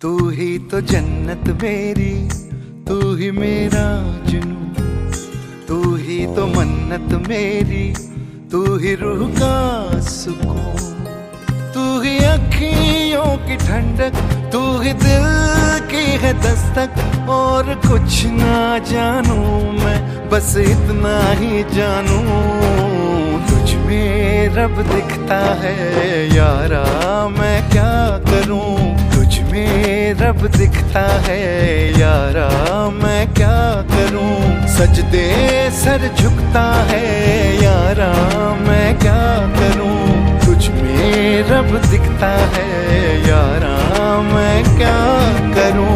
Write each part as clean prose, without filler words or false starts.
तू ही तो जन्नत मेरी, तू ही मेरा जुनून, तू ही तो मन्नत मेरी, तू ही रूह का सुकून, तू ही अखियों की ठंडक, तू ही दिल की है दस्तक। और कुछ ना जानू मैं, बस इतना ही जानू, तुझ में रब दिखता है यारा, मैं क्या करूं। तुझ में रब दिखता है यारा, मैं क्या करूं। सजदे सर झुकता है यारा, मैं क्या करूं। तुझ में रब दिखता है यारा, मैं क्या करूं।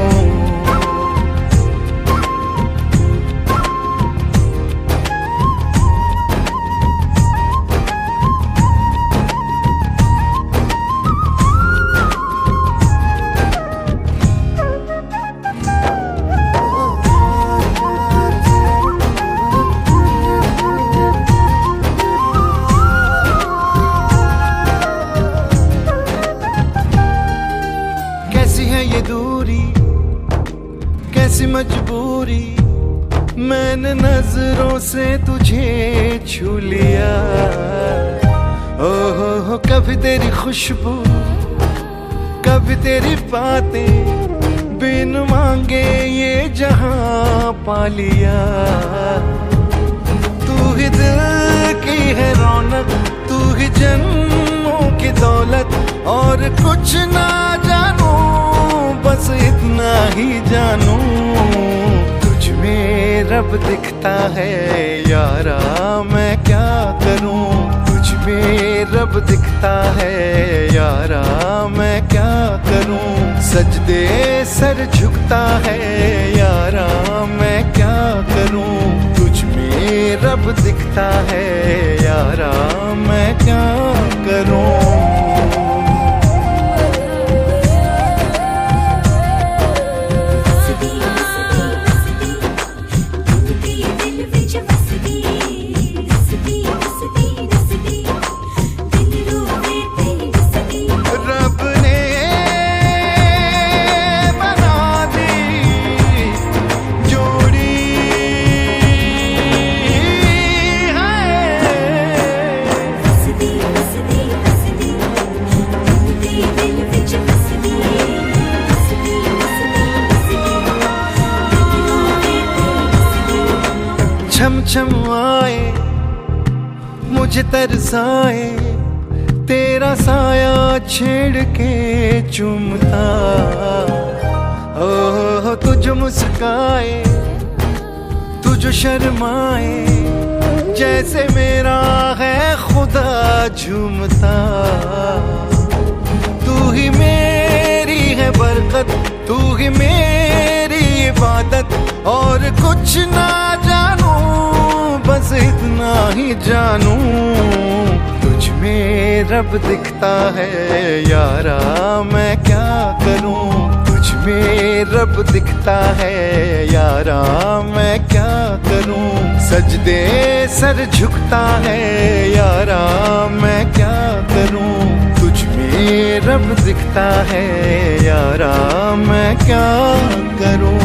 ये दूरी कैसी मजबूरी, मैंने नजरों से तुझे छू लिया। ओहो कभी तेरी खुशबू, कभी तेरी बातें, बिन मांगे ये जहां पा लिया। तू ही दिल की है रौनक, तू ही जन्मों की दौलत। और कुछ ना जानू, बस इतना ही जानू, तुझ में रब दिखता है यारा, मैं क्या करूं। तुझ में रब दिखता है यारा, मैं क्या करूं। सजदे सर झुकता है यारा, मैं क्या करूं। तुझ में रब दिखता है यारा, मैं क्या करूं। छम छम आए मुझे तरसाए, तेरा साया छेड़ के चूमता। ओह तुझ मुस्काए, तुझ शर्माए, जैसे मेरा है खुदा झूमता। तू ही मेरी है बरकत, तू ही मेरी इबादत। और कुछ ना जानू, बस इतना ही जानू, तुझ में रब दिखता है यारा, मैं क्या करूं। तुझ में रब दिखता है यारा, मैं क्या करूं। सजदे सर झुकता है यारा, मैं क्या करूं। तुझ में रब दिखता है यारा, मैं क्या करूं।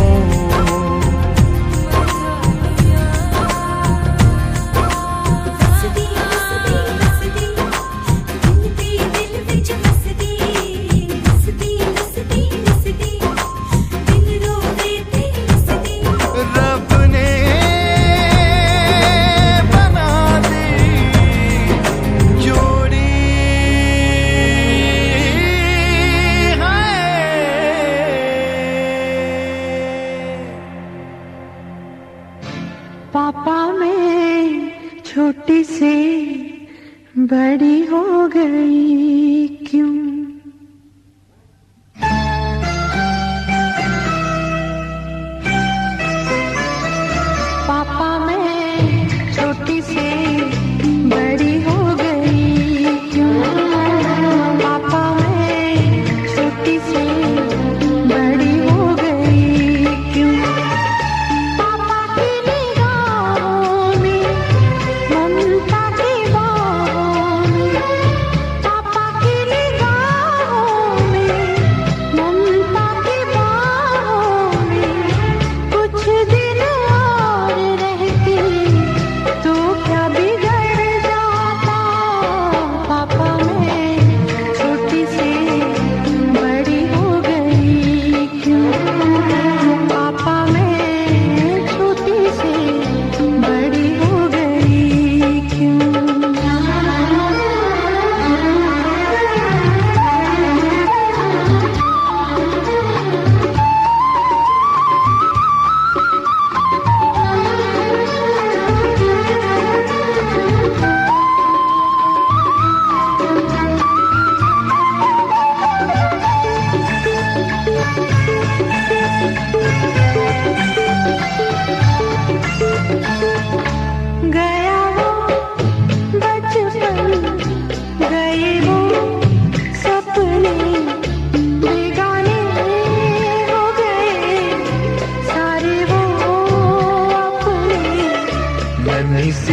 पापा मैं छोटी से बड़ी हो गई क्यों। पापा मैं छोटी से बड़ी हो गई क्यों। पापा मैं छोटी से बड़ी हो गई क्यों। पापा की निगाहों में ममता की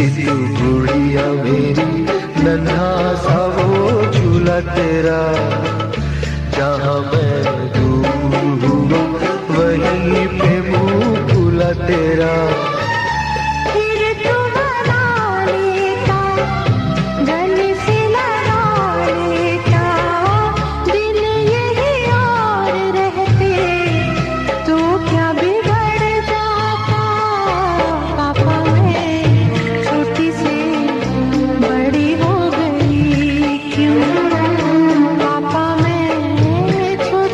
सी तू गुड़िया मेरी, नन्हा सा वो झूला तेरा, जहाँ मैं दूर हुआ वहीं पे मुँह खुला तेरा। फिर तू मना लेता, गले से लगा लेता, दिन यही और रहते तो क्या बिगड़ जाता। पापा मैं छोटी से बड़ी हो गई क्यों, पापा मैं छोटी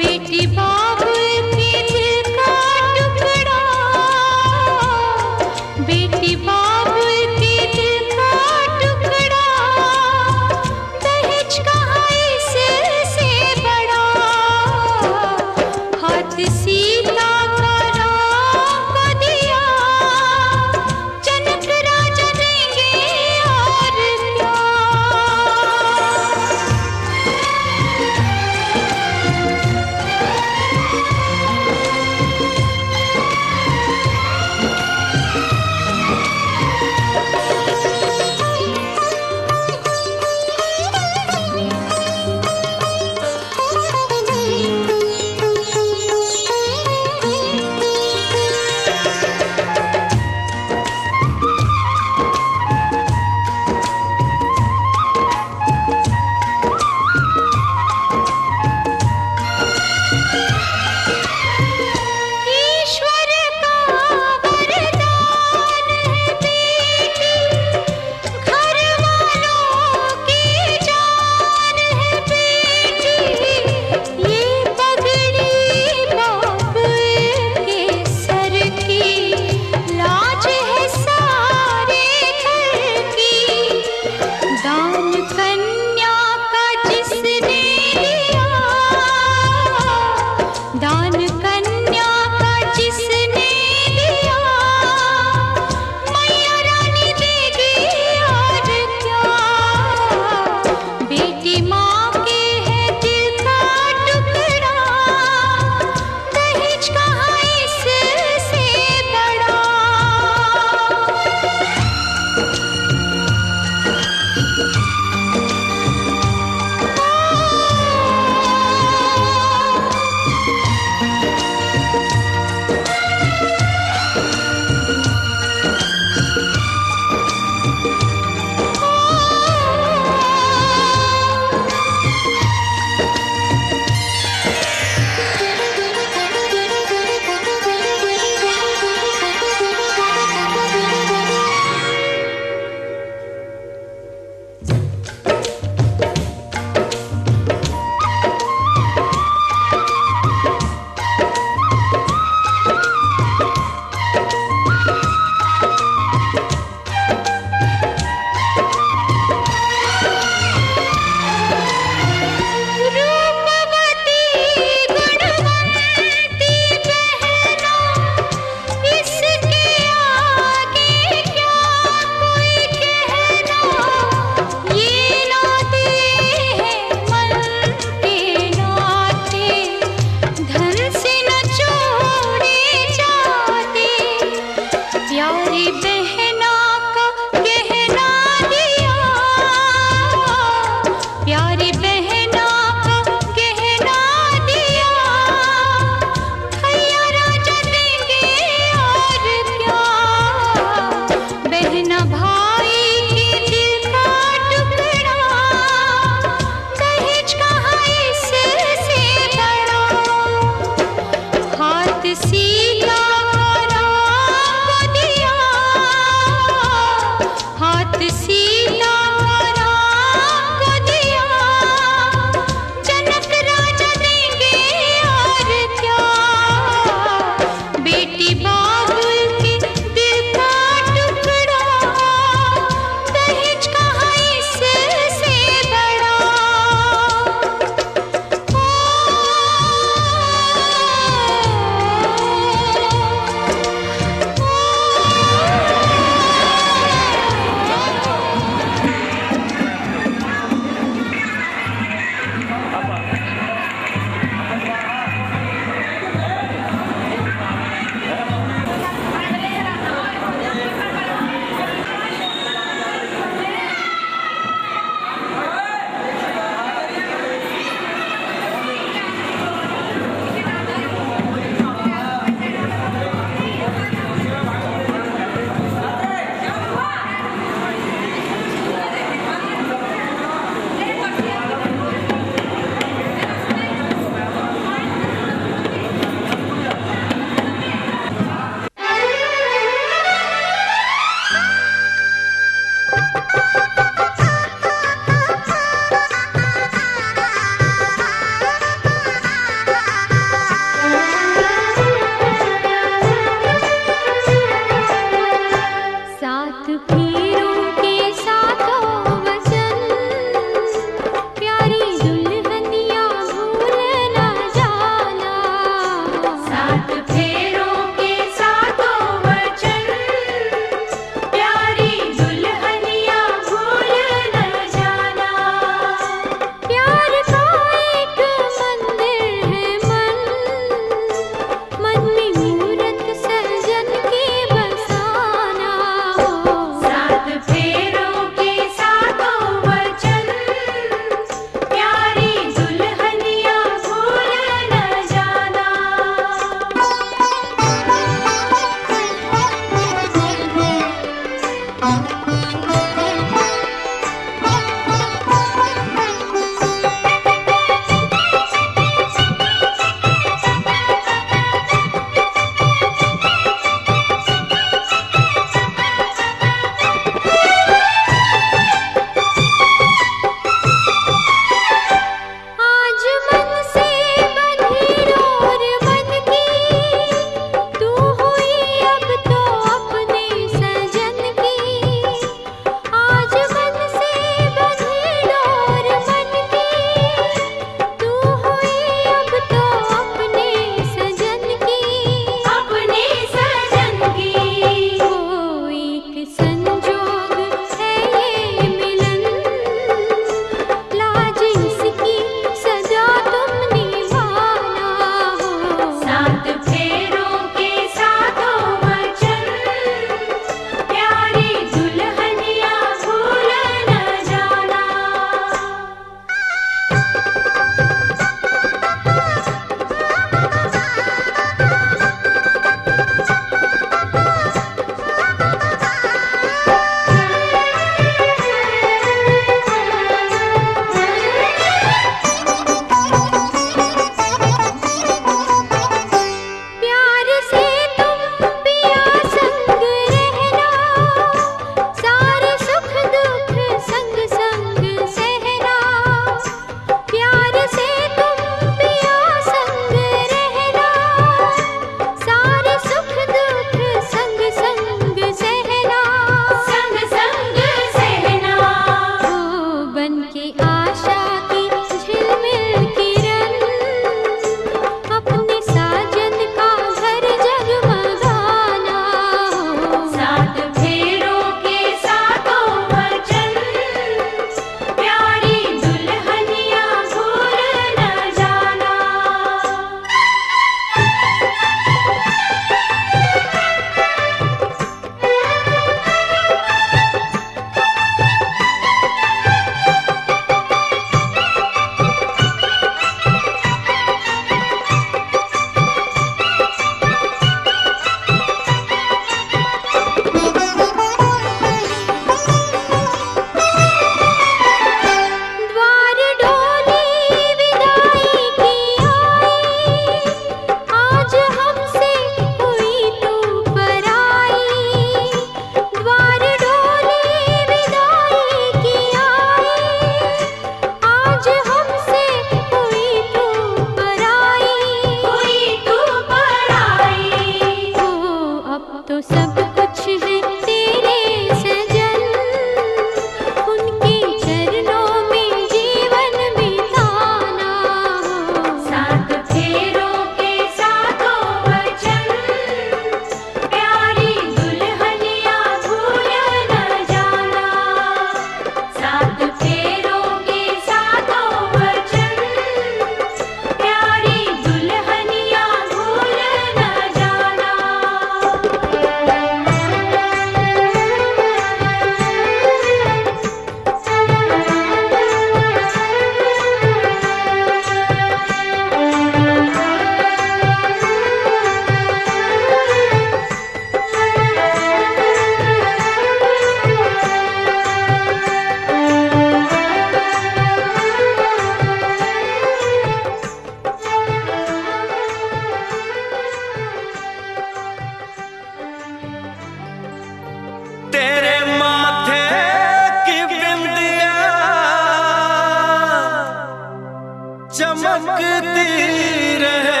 चमकती रहे,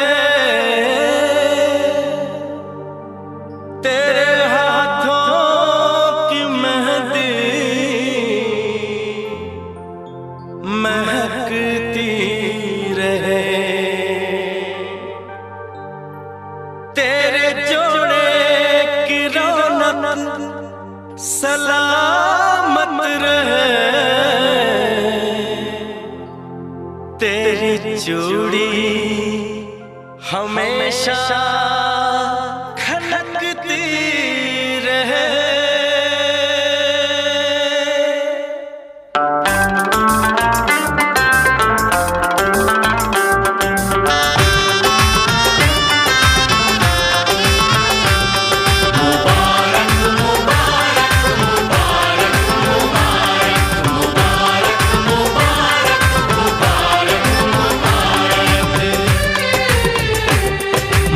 तेरे हाथों की मेहंदी महकती रहे, तेरे जोड़े की रौनक सलामत रहे, तेरी चूड़ी हमेशा खनकती रहे।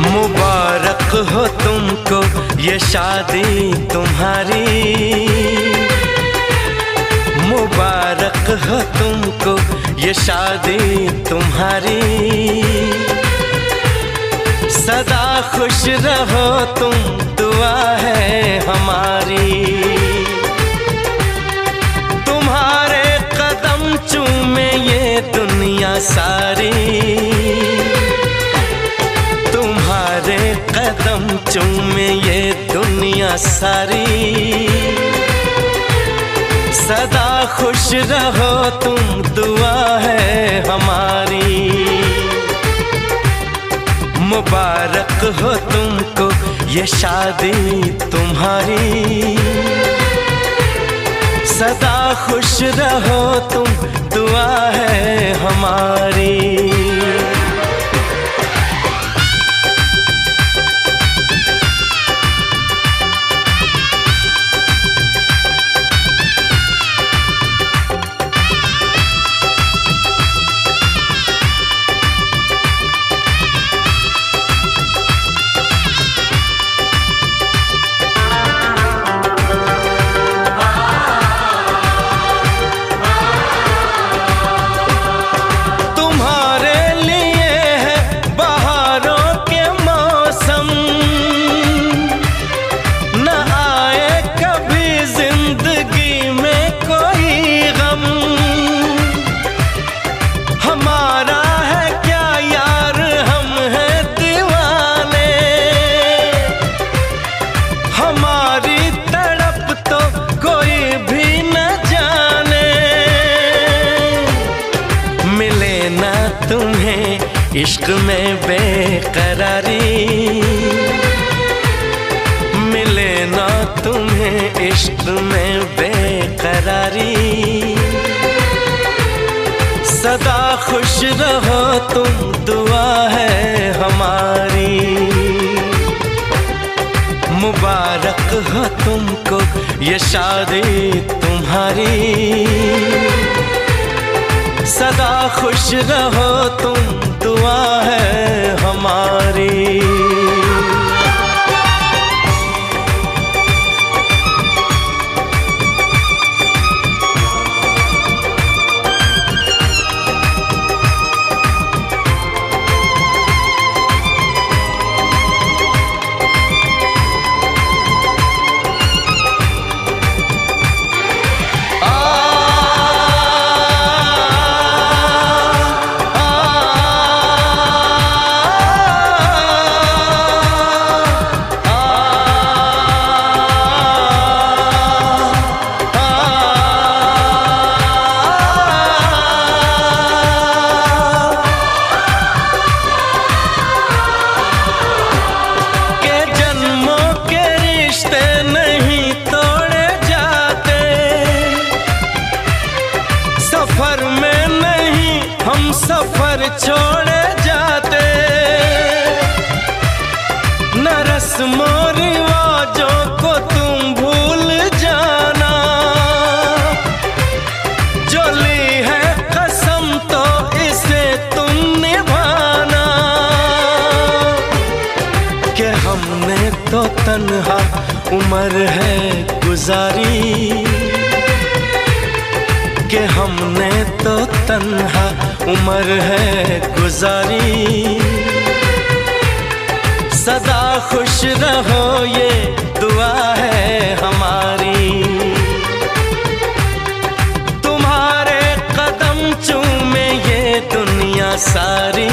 मुबारक हो तुमको ये शादी तुम्हारी, मुबारक हो तुमको ये शादी तुम्हारी, सदा खुश रहो तुम दुआ है हमारी, तुम्हारे कदम चूमे ये दुनिया सारी, तुम्हारे कदम चूमे ये दुनिया सारी, सदा खुश रहो तुम दुआ है हमारी, मुबारक हो तुमको ये शादी तुम्हारी, सदा खुश रहो तुम दुआ है हमारी। तुम्हें इश्क में बेकरारी, मिले ना तुम्हें इश्क में बेकरारी, सदा खुश रहो तुम दुआ है हमारी, मुबारक हो तुमको ये शादी तुम्हारी, सदा खुश रहो तुम दुआ है हमारी। सफर में नहीं हम सफर छोड़े जाते, न रस्मों रिवाजों को तुम भूल जाना, जो ली है कसम तो इसे तुम निभाना, कि हमने तो तन्हा उम्र है गुजारी, कि हमने तो तन्हा उम्र है गुजारी। सदा खुश रहो ये दुआ है हमारी। तुम्हारे कदम चूमे ये दुनिया सारी।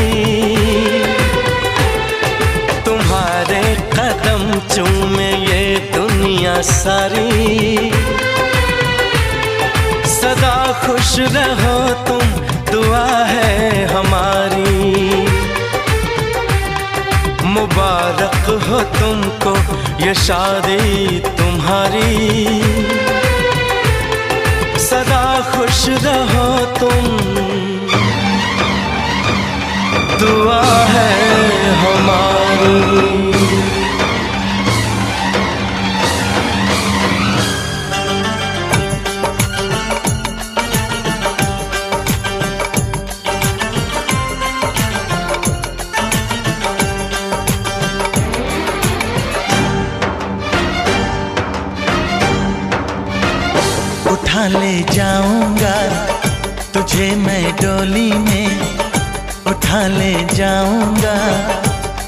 तुम्हारे कदम चूमे ये दुनिया सारी। सदा खुश रहो तुम दुआ है हमारी। मुबारक हो तुमको ये शादी तुम्हारी। सदा खुश रहो तुम दुआ है हमारी। उठा ले जाऊंगा तुझे मैं डोली में। उठा ले जाऊंगा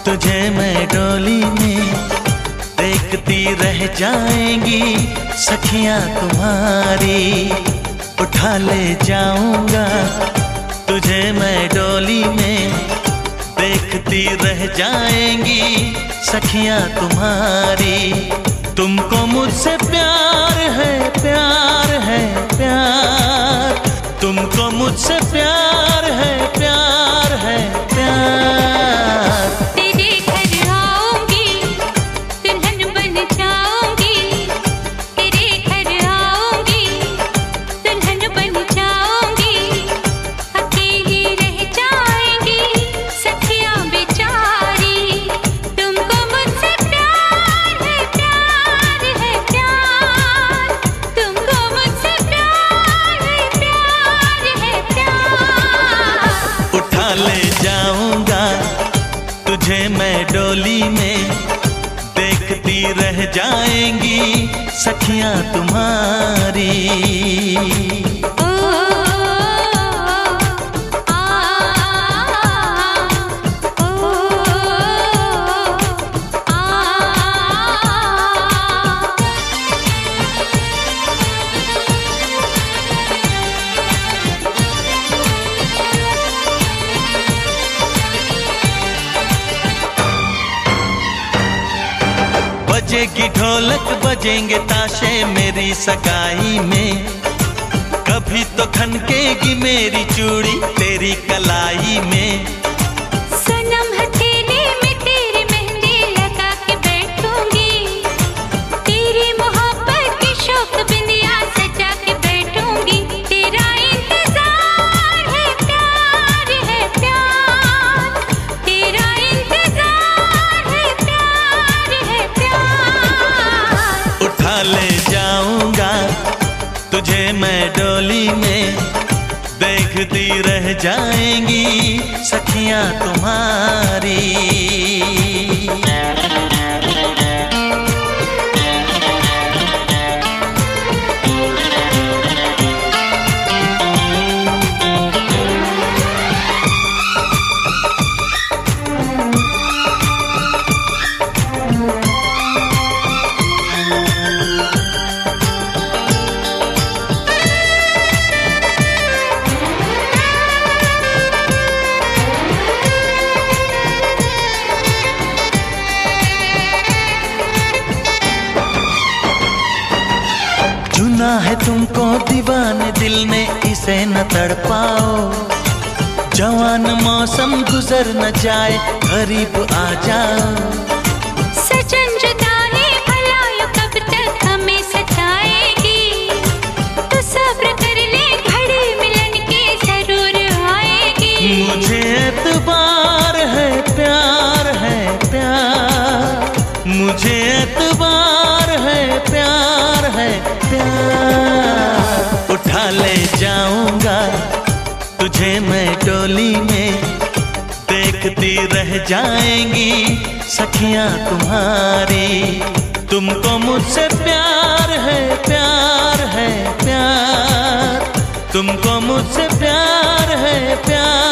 तुझे मैं डोली में। देखती रह जाएंगी सखियां तुम्हारी। उठा ले जाऊंगा तुझे मैं डोली में। देखती रह जाएंगी सखियां तुम्हारी। तुमको मुझसे प्यार है प्यार है प्यार। तुमको मुझसे प्यार है प्यार है प्यार। तेरे घर आऊंगी दुल्हन बन जाऊंगी। तेरे घर आऊंगी दुल्हन बन जाऊंगी। अकेली रह जाएंगी सखियां बेचारी। तुमको मुझसे प्यार है प्यार है प्यार। तुमको मुझसे प्यार है प्यार है प्यार। उठा ले जाऊंगा तुझे मैं डोली में। देखती रह जाएंगी सखियां तुम्हारी। ओ बजेगी ढोलक बजेंगे ताशे मेरी सगाई में। कभी तो खनकेगी मेरी चूड़ी तेरी कलाई में। सनम हथेली में तेरी मेहंदी लगा के बैठूंगी। तेरी मोहब्बत की शौक बिंदिया सजा के बैठूंगी। तेरा इंतजार है प्यार है प्यार। तेरा इंतजार है प्यार है प्यार। उठा ले जाऊंगा तुझे मैं डोली में। देखती रह जाएंगी सखियां तुम्हारी। चुना है तुमको दीवाने दिल ने इसे न तड़पाओ। जवान मौसम गुजर न जाए करीब आ जाओ। सजन जुदाई भला यूं कब तक हमें सताएगी। तू सब्र कर ले घड़ी मिलन की जरूर आएगी। मुझे एतबार है प्यार है प्यार। मुझे एतबार है प्यार है प्यार। उठा ले जाऊंगा तुझे मैं डोली में। देखती रह जाएंगी सखियां तुम्हारी। तुमको मुझसे प्यार है प्यार है प्यार। तुमको मुझसे प्यार है प्यार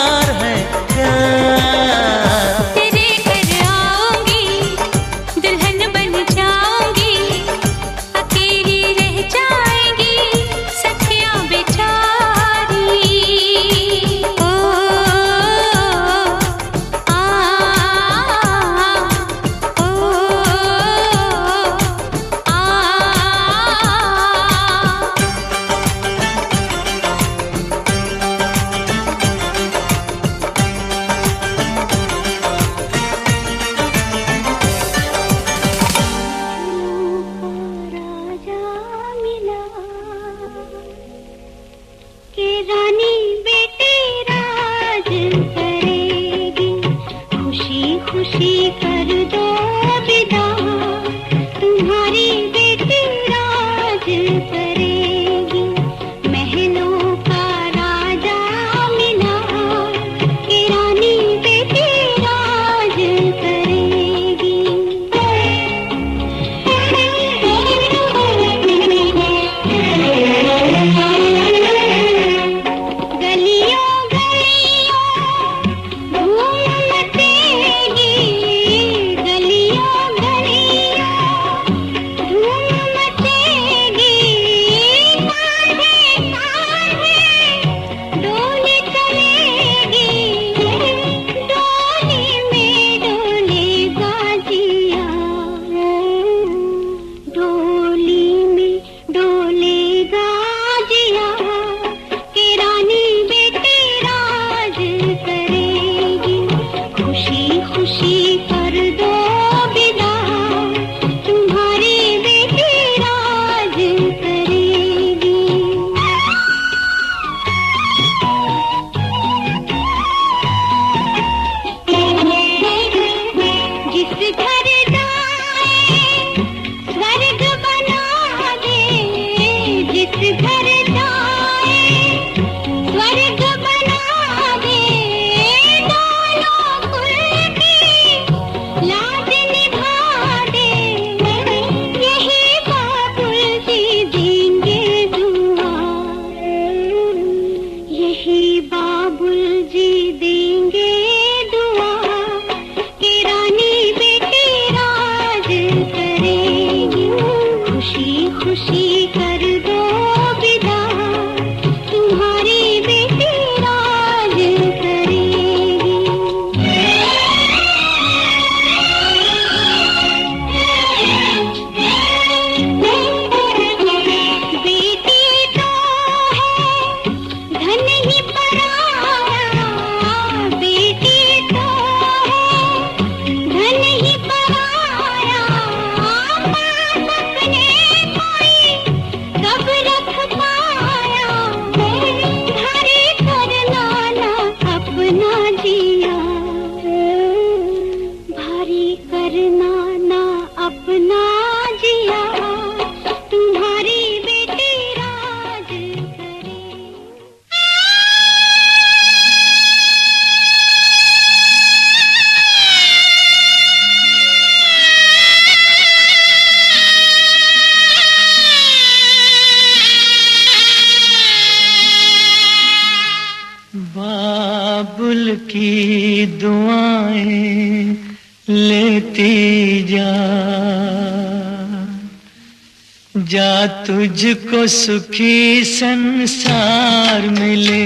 बाबुल की दुआएं लेती जा, जा तुझको सुखी संसार मिले।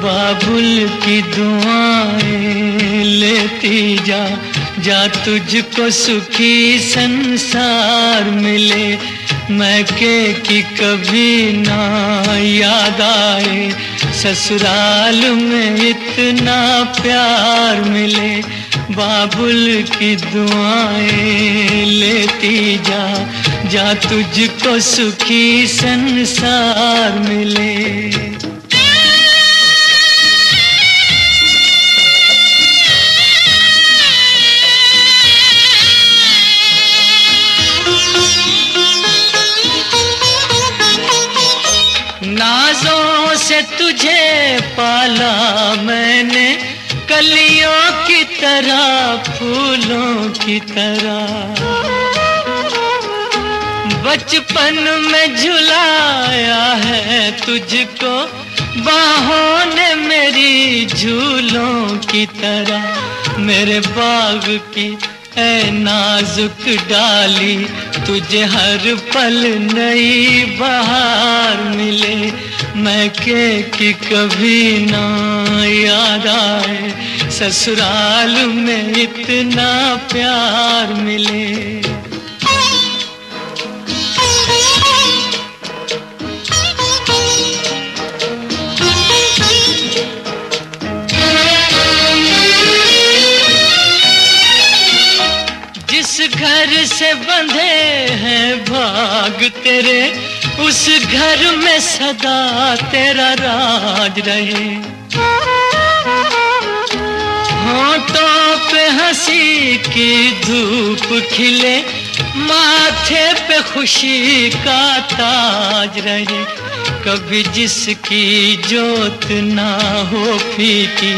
बाबुल की दुआएं लेती जा, जा तुझको सुखी संसार मिले। मैके की कभी ना याद आए, ससुराल में इतना प्यार मिले। बाबुल की दुआएं लेती जा, जा तुझको सुखी संसार मिले। नाज़ों से तुझे पाला मैंने, कलियों की तरह फूलों की तरह। बचपन में झुलाया है तुझको बाहों ने मेरी झूलों की तरह। मेरे बाग की ऐ नाजुक डाली, तुझे हर पल नई बहार मिले। मैके की कभी ना याद आए, ससुराल में इतना प्यार मिले। जिस घर से बंधे हैं भाग तेरे, उस घर में सदा तेरा राज रहे। होठों पे हंसी की धूप खिले, माथे पे खुशी का ताज रहे। कभी जिसकी जोत ना हो फीकी,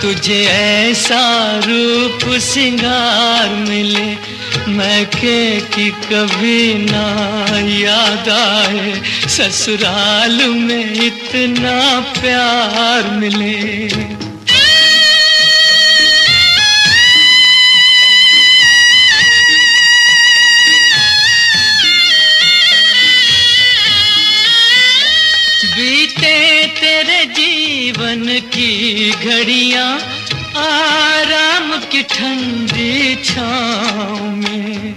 तुझे ऐसा रूप सिंगार मिले। मैके की कभी ना याद आए, ससुराल में इतना प्यार मिले। बीते तेरे जीवन की घड़ियां आराम की ठंडी छाँव में,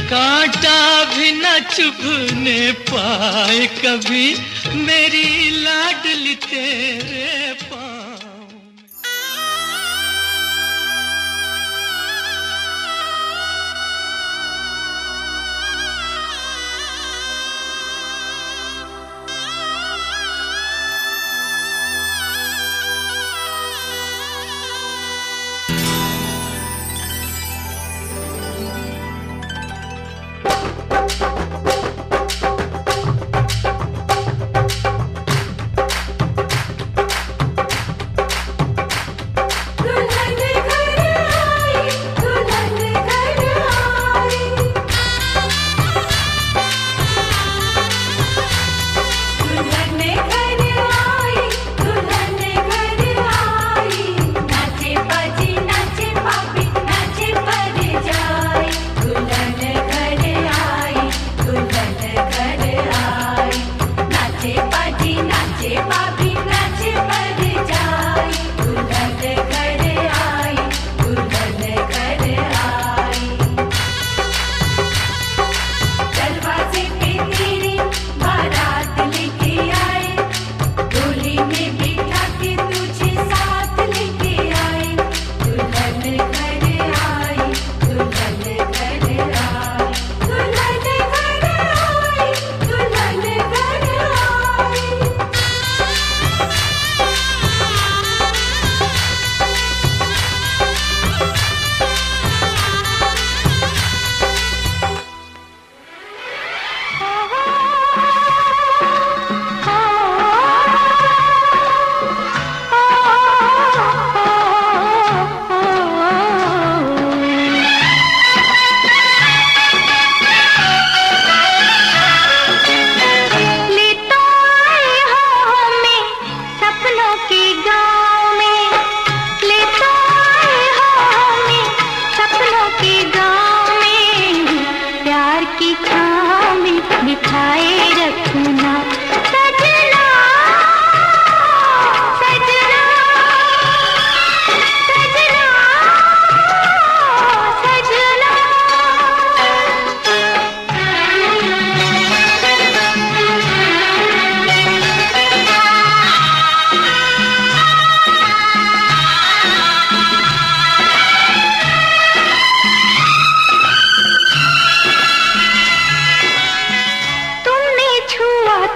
कांटा भी न चुभने पाए कभी मेरी लाडली तेरे पाँव में।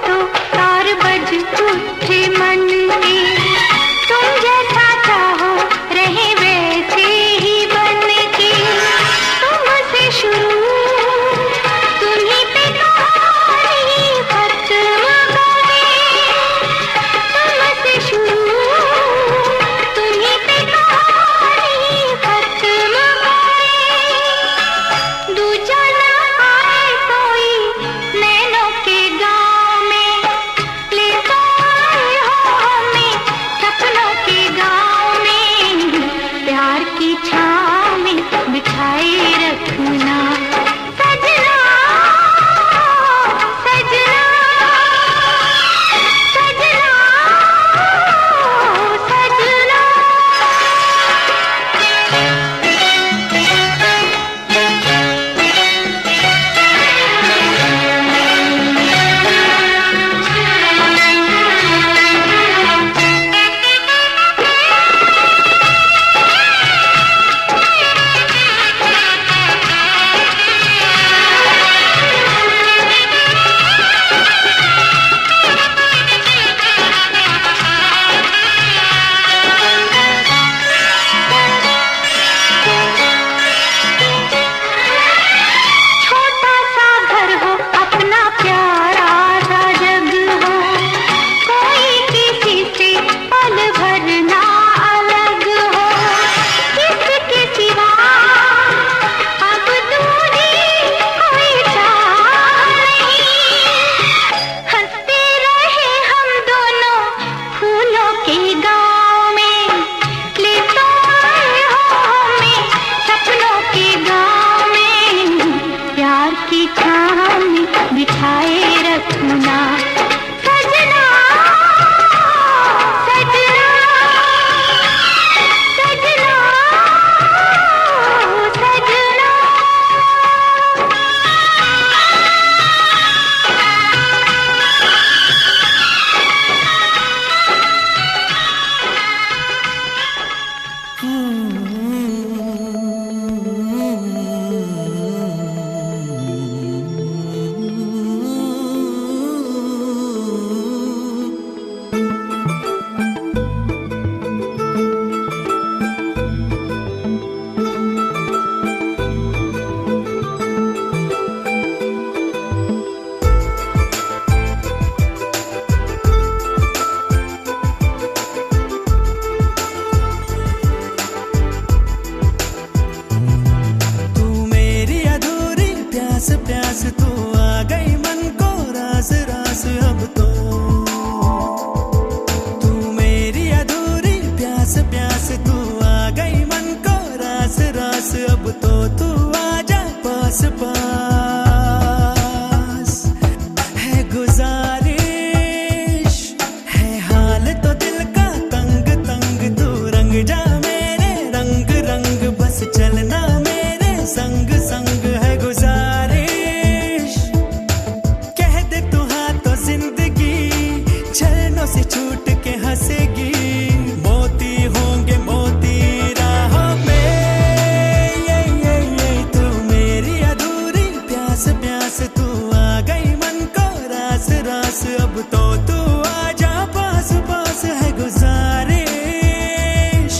तो तार बज उठे मन के। तुम जैसा चाहो रहे वैसे ही बन के। तुमसे शुरू तुम्हीं पे कहानी खत्म करे। तुमसे शुरू तुम्हीं पे कहानी खत्म करे। दूजा ना आए कोई नैनों के गाँव में, ले तो आए हो हमें सपनों के गाँव में। प्यार की छाँव में बिठाए रखना सजना, सजना, सजना, सजना। छोटा सा घर हो अपना प्यारा सा जग हो, कोई किसी से पल भर ना अलग हो। किसके सिवा अब दूरी कोई चाह नहीं। हंसते रहे हम दोनों फूलों के गाँव में, ले तो आए हो हमें सपनों के गाँव में। प्यार की छाँव में बिठाए रखना सजना, सजना, सजना, सजना। तू मेरी अधूरी प्यास प्यास तू आ गई मन को रास रास अब तो। तू मेरी अधूरी प्यास प्यास तू आ गई मन को रास रास अब तो। तू आजा पास पास है गुजारिश, है हाल तो दिल का तंग तंग। तू रंग जा मेरे रंग रंग, बस चलना मेरे संग संग है गुजारिश। कह दे तू हाँ तो जिंदगी छलनों से छूट के हंसेगी। मोती होंगे मोती राहों में, ये तू मेरी अधूरी प्यास प्यास तू आ गई मन को रास रास अब तो। तू आजा पास पास है गुजारिश।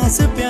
एहसास प्यार